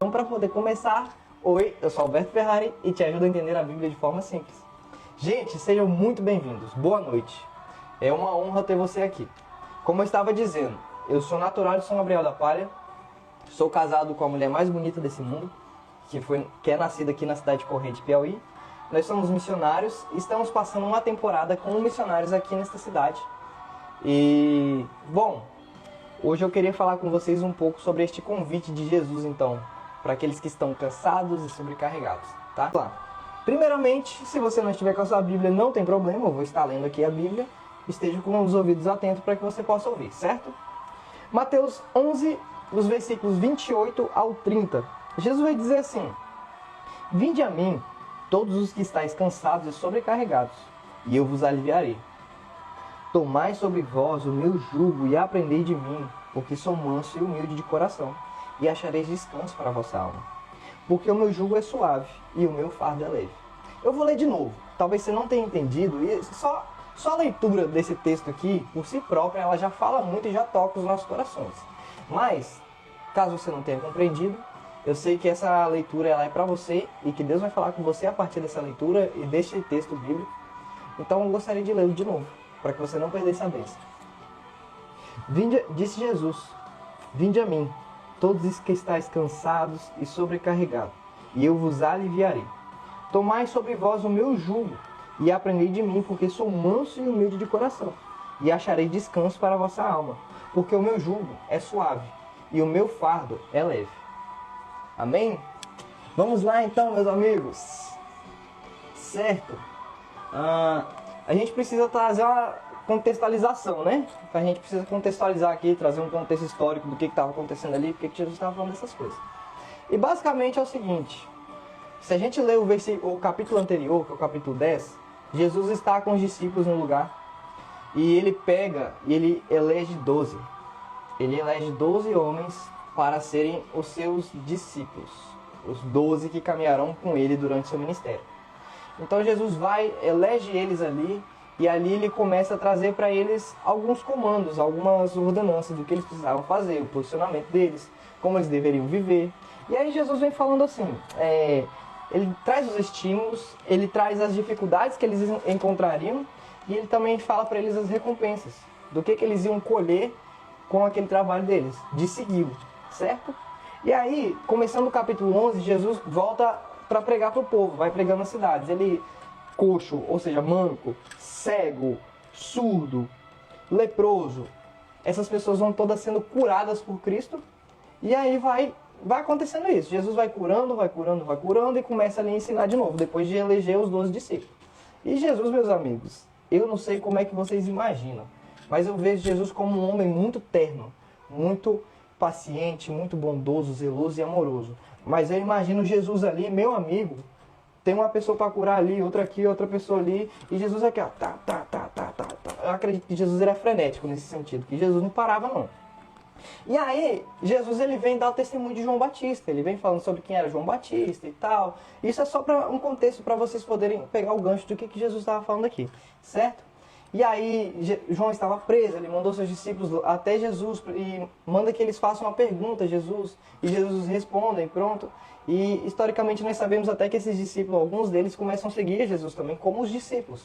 Então, para poder começar, oi, eu sou Alberto Ferrari e te ajudo a entender a Bíblia de forma simples. Gente, sejam muito bem-vindos, boa noite. É uma honra ter você aqui. Como eu estava dizendo, eu sou natural de São Gabriel da Palha, sou casado com a mulher mais bonita desse mundo, que é nascida aqui na cidade de Corrente, Piauí. Nós somos missionários e estamos passando uma temporada como missionários aqui nesta cidade. E, bom, hoje eu queria falar com vocês um pouco sobre este convite de Jesus, então, para aqueles que estão cansados e sobrecarregados, tá? Primeiramente, se você não estiver com a sua Bíblia, não tem problema, eu vou estar lendo aqui a Bíblia. Esteja com os ouvidos atentos para que você possa ouvir, certo? Mateus 11, dos versículos 28 ao 30. Jesus vai dizer assim: Vinde a mim, todos os que estáis cansados e sobrecarregados, e eu vos aliviarei. Tomai sobre vós o meu jugo e aprendei de mim, porque sou manso e humilde de coração, e achareis descanso para a vossa alma. Porque o meu jugo é suave e o meu fardo é leve. Eu vou ler de novo, talvez você não tenha entendido, e só a leitura desse texto aqui, por si própria, ela já fala muito e já toca os nossos corações. Mas, caso você não tenha compreendido, eu sei que essa leitura ela é para você e que Deus vai falar com você a partir dessa leitura e deste texto bíblico. Então eu gostaria de lê-lo de novo, para que você não perdesse a bênção. Disse Jesus: Vinde a mim, todos os que estáis cansados e sobrecarregados, e eu vos aliviarei. Tomai sobre vós o meu jugo, e aprendei de mim, porque sou manso e humilde de coração, e acharei descanso para a vossa alma, porque o meu jugo é suave, e o meu fardo é leve. Amém? Vamos lá então, meus amigos. Certo? A gente precisa trazer uma contextualização, né? A gente precisa contextualizar aqui, trazer um contexto histórico do que estava acontecendo ali, porque Jesus estava falando dessas coisas. E basicamente é o seguinte: se a gente ler o capítulo anterior, que é o capítulo 10, Jesus está com os discípulos no lugar e ele pega e ele elege 12. Ele elege 12 homens para serem os seus discípulos, os 12 que caminharão com ele durante seu ministério. Então Jesus elege eles ali, e ali ele começa a trazer para eles alguns comandos, algumas ordenanças do que eles precisavam fazer, o posicionamento deles, como eles deveriam viver. E aí Jesus vem falando assim, ele traz os estímulos, ele traz as dificuldades que eles encontrariam, e ele também fala para eles as recompensas, do que eles iam colher com aquele trabalho deles, de segui-lo, certo? E aí, começando o capítulo 11, Jesus volta para pregar para o povo, vai pregando nas cidades. Ele, coxo, ou seja, manco, cego, surdo, leproso, essas pessoas vão todas sendo curadas por Cristo, e aí vai acontecendo isso. Jesus vai curando e começa ali a ensinar de novo, depois de eleger os 12 discípulos. E Jesus, meus amigos, eu não sei como é que vocês imaginam, mas eu vejo Jesus como um homem muito terno, muito paciente, muito bondoso, zeloso e amoroso. Mas eu imagino Jesus ali, meu amigo, tem uma pessoa para curar ali, outra aqui, outra pessoa ali, e Jesus aqui, ó, tá. Eu acredito que Jesus era frenético nesse sentido, que Jesus não parava não. E aí, Jesus ele vem dar o testemunho de João Batista, ele vem falando sobre quem era João Batista e tal. Isso é só para um contexto para vocês poderem pegar o gancho do que Jesus estava falando aqui, certo? E aí, João estava preso, ele mandou seus discípulos até Jesus e manda que eles façam uma pergunta a Jesus, e Jesus respondem, pronto. E historicamente nós sabemos até que esses discípulos, alguns deles começam a seguir Jesus também, como os discípulos.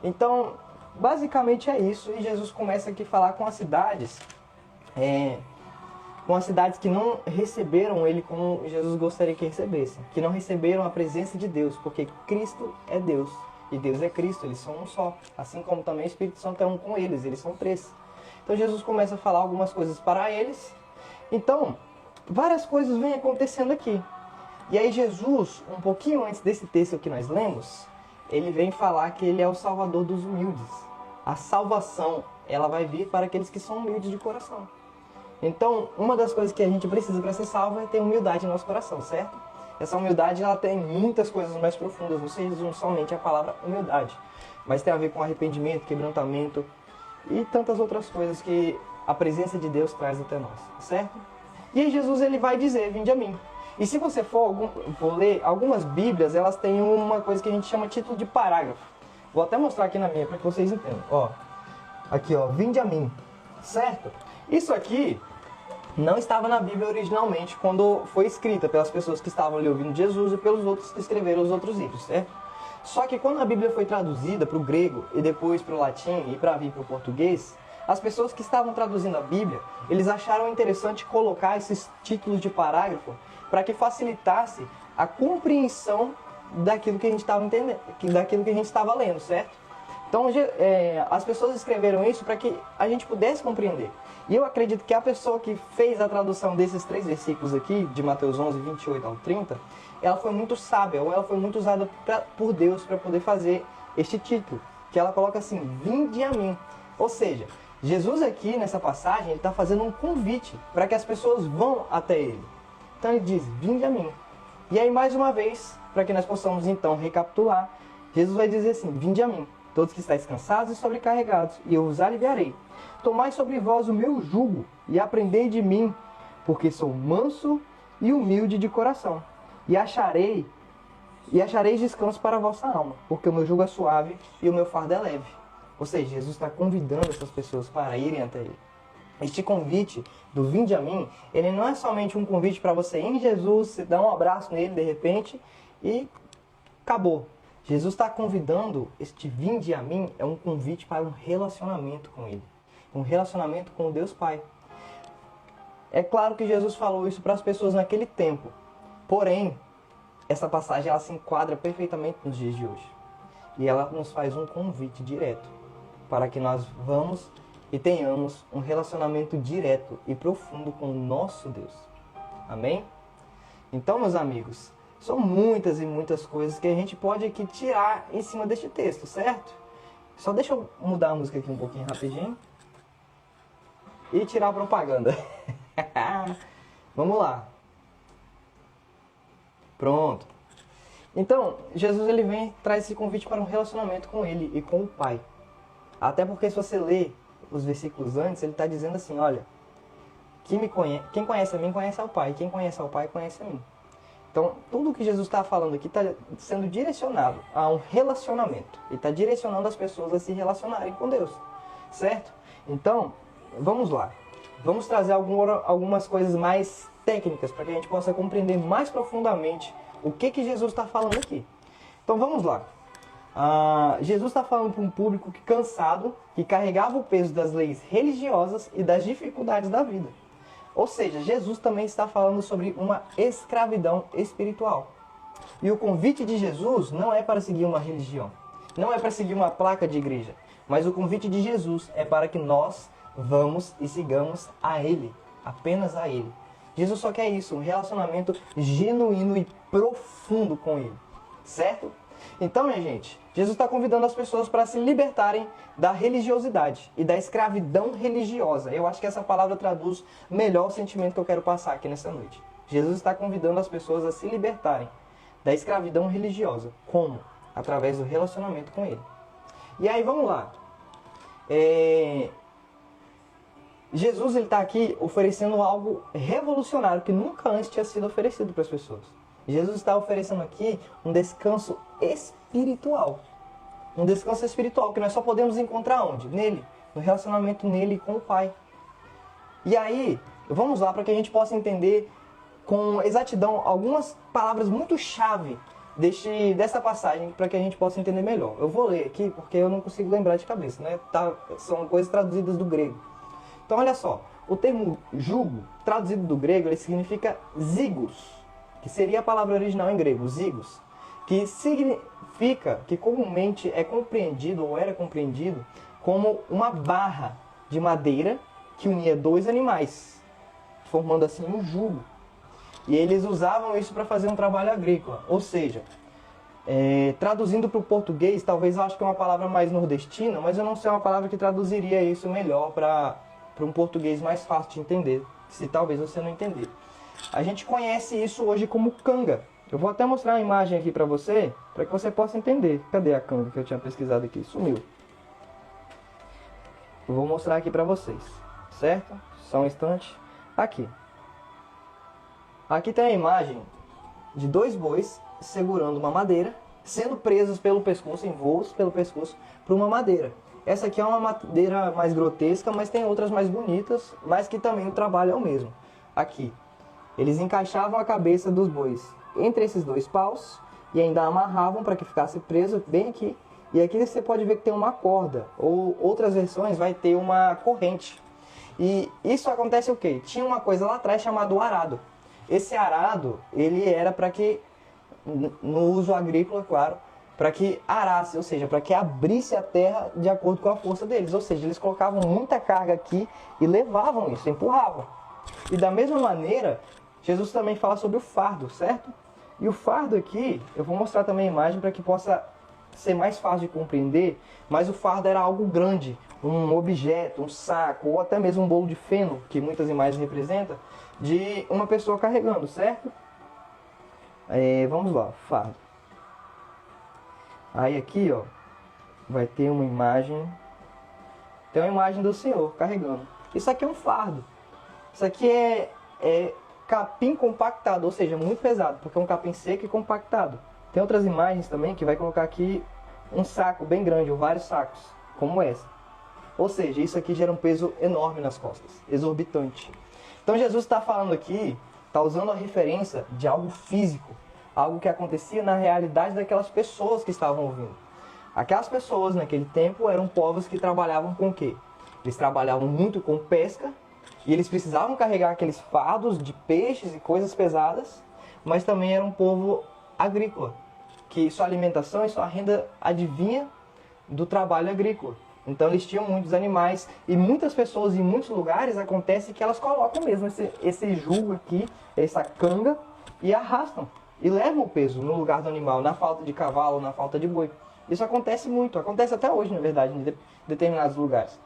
Então, basicamente é isso, e Jesus começa aqui a falar com as cidades, que não receberam ele como Jesus gostaria que recebessem, que não receberam a presença de Deus, porque Cristo é Deus. E Deus é Cristo, eles são um só. Assim como também o Espírito Santo é um com eles são 3. Então Jesus começa a falar algumas coisas para eles. Então, várias coisas vêm acontecendo aqui. E aí Jesus, um pouquinho antes desse texto que nós lemos, ele vem falar que ele é o Salvador dos humildes. A salvação, ela vai vir para aqueles que são humildes de coração. Então, uma das coisas que a gente precisa para ser salvo é ter humildade no nosso coração, certo? Essa humildade ela tem muitas coisas mais profundas, não se resume somente a palavra humildade, mas tem a ver com arrependimento, quebrantamento e tantas outras coisas que a presença de Deus traz até nós, certo? E aí Jesus ele vai dizer, vinde a mim. E se você for ler, algumas bíblias, elas têm uma coisa que a gente chama de título de parágrafo. Vou até mostrar aqui na minha para que vocês entendam. Ó, aqui ó, vinde a mim, certo? Isso aqui não estava na Bíblia originalmente quando foi escrita pelas pessoas que estavam ali ouvindo Jesus e pelos outros que escreveram os outros livros, certo? Só que quando a Bíblia foi traduzida para o grego e depois para o latim e para vir para o português, as pessoas que estavam traduzindo a Bíblia, eles acharam interessante colocar esses títulos de parágrafo para que facilitasse a compreensão daquilo que a gente estava entendendo, daquilo que a gente estava lendo, certo? Então, as pessoas escreveram isso para que a gente pudesse compreender. E eu acredito que a pessoa que fez a tradução desses 3 versículos aqui, de Mateus 11, 28 ao 30, ela foi muito sábia, ou ela foi muito usada por Deus para poder fazer este título, que ela coloca assim, vinde a mim. Ou seja, Jesus aqui nessa passagem, ele está fazendo um convite para que as pessoas vão até ele. Então ele diz, vinde a mim. E aí mais uma vez, para que nós possamos então recapitular, Jesus vai dizer assim, vinde a mim, todos que estáis cansados e sobrecarregados, e eu vos aliviarei. Tomai sobre vós o meu jugo, e aprendei de mim, porque sou manso e humilde de coração. E achareis descanso para a vossa alma, porque o meu jugo é suave e o meu fardo é leve. Ou seja, Jesus está convidando essas pessoas para irem até ele. Este convite do vinde a mim, ele não é somente um convite para você ir em Jesus, você dar um abraço nele de repente e acabou. Jesus está convidando, este vinde a mim é um convite para um relacionamento com ele. Um relacionamento com o Deus Pai. É claro que Jesus falou isso para as pessoas naquele tempo. Porém, essa passagem ela se enquadra perfeitamente nos dias de hoje. E ela nos faz um convite direto para que nós vamos e tenhamos um relacionamento direto e profundo com o nosso Deus. Amém? Então, meus amigos, são muitas e muitas coisas que a gente pode aqui tirar em cima deste texto, certo? Só deixa eu mudar a música aqui um pouquinho rapidinho. E tirar a propaganda. Vamos lá. Pronto. Então, Jesus ele vem traz esse convite para um relacionamento com ele e com o Pai. Até porque se você ler os versículos antes, ele está dizendo assim, olha, quem conhece a mim, conhece ao Pai. Quem conhece ao Pai, conhece a mim. Então, tudo que Jesus está falando aqui está sendo direcionado a um relacionamento. Ele está direcionando as pessoas a se relacionarem com Deus. Certo? Então, vamos lá. Vamos trazer algumas coisas mais técnicas para que a gente possa compreender mais profundamente o que Jesus está falando aqui. Então, vamos lá. Jesus está falando para um público cansado, que carregava o peso das leis religiosas e das dificuldades da vida. Ou seja, Jesus também está falando sobre uma escravidão espiritual. E o convite de Jesus não é para seguir uma religião, não é para seguir uma placa de igreja, mas o convite de Jesus é para que nós vamos e sigamos a Ele, apenas a Ele. Jesus só quer isso, um relacionamento genuíno e profundo com Ele, certo? Então, minha gente, Jesus está convidando as pessoas para se libertarem da religiosidade e da escravidão religiosa. Eu acho que essa palavra traduz melhor o sentimento que eu quero passar aqui nessa noite. Jesus está convidando as pessoas a se libertarem da escravidão religiosa. Como? Através do relacionamento com Ele. E aí, vamos lá. Jesus está aqui oferecendo algo revolucionário que nunca antes tinha sido oferecido para as pessoas. Jesus está oferecendo aqui um descanso espiritual. Um descanso espiritual que nós só podemos encontrar onde? Nele. No relacionamento nele com o Pai. E aí, vamos lá para que a gente possa entender com exatidão algumas palavras muito chave dessa passagem para que a gente possa entender melhor. Eu vou ler aqui porque eu não consigo lembrar de cabeça, né? São coisas traduzidas do grego. Então, olha só. O termo jugo, traduzido do grego, ele significa zigos, que seria a palavra original em grego, zigos, que significa que comumente é compreendido ou era compreendido como uma barra de madeira que unia 2 animais, formando assim um jugo. E eles usavam isso para fazer um trabalho agrícola, ou seja, traduzindo para o português, talvez eu acho que é uma palavra mais nordestina, mas eu não sei uma palavra que traduziria isso melhor para um português mais fácil de entender, se talvez você não entender. A gente conhece isso hoje como canga. Eu vou até mostrar a imagem aqui para que você possa entender. Cadê a canga que eu tinha pesquisado aqui? Sumiu. Eu vou mostrar aqui para vocês, certo? Só um instante. Aqui. Aqui tem a imagem de 2 bois segurando uma madeira, sendo presos pelo pescoço, envoltos pelo pescoço, por uma madeira. Essa aqui é uma madeira mais grotesca, mas tem outras mais bonitas, mas que também o trabalho é o mesmo. aqui. Eles encaixavam a cabeça dos bois entre esses dois paus e ainda amarravam para que ficasse preso bem aqui. E aqui você pode ver que tem uma corda, ou outras versões vai ter uma corrente. E isso acontece o quê? Tinha uma coisa lá atrás chamada arado. Esse arado, ele era para que, no uso agrícola, claro, para que arasse, ou seja, para que abrisse a terra de acordo com a força deles. Ou seja, eles colocavam muita carga aqui e levavam isso, empurravam. E da mesma maneira, Jesus também fala sobre o fardo, certo? E o fardo aqui, eu vou mostrar também a imagem para que possa ser mais fácil de compreender, mas o fardo era algo grande, um objeto, um saco, ou até mesmo um bolo de feno, que muitas imagens representam, de uma pessoa carregando, certo? Vamos lá, fardo. Aí aqui, ó, vai ter uma imagem, tem uma imagem do Senhor carregando. Isso aqui é um fardo. Isso aqui é capim compactado, ou seja, muito pesado, porque é um capim seco e compactado. Tem outras imagens também que vai colocar aqui um saco bem grande, ou vários sacos, como essa. Ou seja, isso aqui gera um peso enorme nas costas, exorbitante. Então Jesus está falando aqui, está usando a referência de algo físico, algo que acontecia na realidade daquelas pessoas que estavam ouvindo. Aquelas pessoas naquele tempo eram povos que trabalhavam com o quê? Eles trabalhavam muito com pesca e eles precisavam carregar aqueles fardos de peixes e coisas pesadas, mas também era um povo agrícola, que sua alimentação e sua renda advinha do trabalho agrícola. Então eles tinham muitos animais e muitas pessoas em muitos lugares acontece que elas colocam mesmo esse jugo aqui, essa canga, e arrastam e levam o peso no lugar do animal, na falta de cavalo, na falta de boi. Isso acontece muito, acontece até hoje, na verdade, em determinados lugares.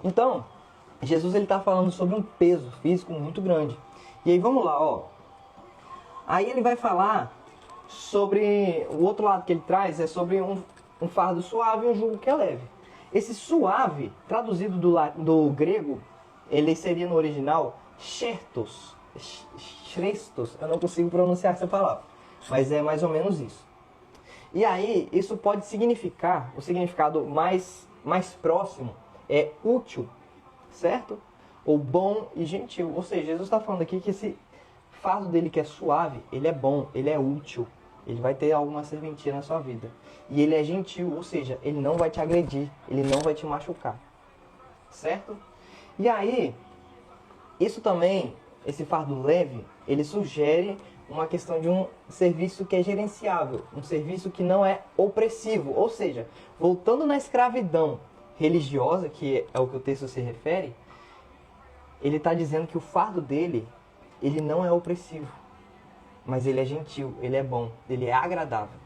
Então, Jesus ele está falando sobre um peso físico muito grande. E aí vamos lá, ó. Aí ele vai falar sobre o outro lado que ele traz, é sobre um fardo suave e um jugo que é leve. Esse suave, traduzido do grego, ele seria no original chertos, chrestos, eu não consigo pronunciar essa palavra, mas é mais ou menos isso. E aí, isso pode significar, o significado mais próximo é útil, certo? Ou bom e gentil. Ou seja, Jesus está falando aqui que esse fardo dele que é suave, ele é bom, ele é útil. Ele vai ter alguma serventia na sua vida. E ele é gentil, ou seja, ele não vai te agredir, ele não vai te machucar. Certo? E aí, isso também, esse fardo leve, ele sugere uma questão de um serviço que é gerenciável, um serviço que não é opressivo. Ou seja, voltando na escravidão religiosa, que é o que o texto se refere, ele está dizendo que o fardo dele, ele não é opressivo, mas ele é gentil, ele é bom, ele é agradável.